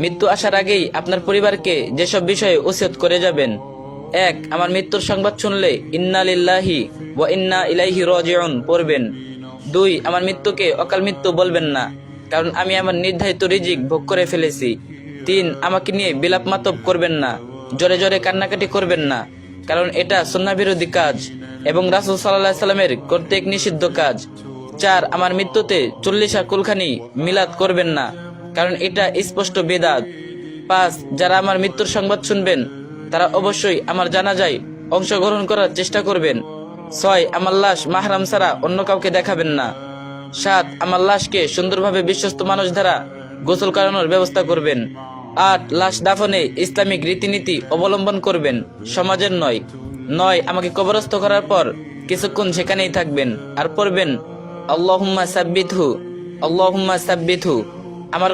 মৃত্যু আসার আগেই আপনার পরিবারকে যেসব বিষয়ে ওসিয়ত করে যাবেন: 1. আমার মৃত্যুর সংবাদ শুনলে ইন্না লিল্লাহি ওয়া ইন্না ইলাইহি রাজিউন পড়বেন। 2. আমার মৃত্যুকে অকাল মৃত্যু বলবেন না, কারণ আমি আমার নির্ধারিত রিজিক ভোগ করে ফেলেছি। 3. আমাকে নিয়ে বিলাপ মাতব করবেন না, জোরে জোরে কান্নাকাটি করবেন না, কারণ এটা সুন্নাহ বিরোধী কাজ এবং রাসূল সাল্লাল্লাহু আলাইহি সাল্লামের কর্তৃক নিষিদ্ধ কাজ। 4. আমার মৃত্যুতে 40 কুলখানি মিলাদ করবেন না, কারণ এটা স্পষ্ট বেদাত। 5. যারা আমার মৃত্যুর সংবাদ শুনবেন তারা অবশ্যই আমার জানাজায় অংশগ্রহণ করার চেষ্টা করবেন। 6. আমার লাশ মাহরাম ছাড়া অন্য কাউকে দেখাবেন না। 7. আমার লাশকে সুন্দরভাবে বিশ্বস্ত মানুষ দ্বারা গোসল করানোর ব্যবস্থা করবেন। 8. লাশ দাফনে ইসলামিক রীতিনীতি অবলম্বন করবেন, সমাজের নয়। 9. আমাকে কবরস্থ করার পর কিছুক্ষণ সেখানেই থাকবেন আর পড়বেন আল্লাহুম্মা সাব্বিতহু, আল্লাহুম্মা সাব্বিতহু। আমার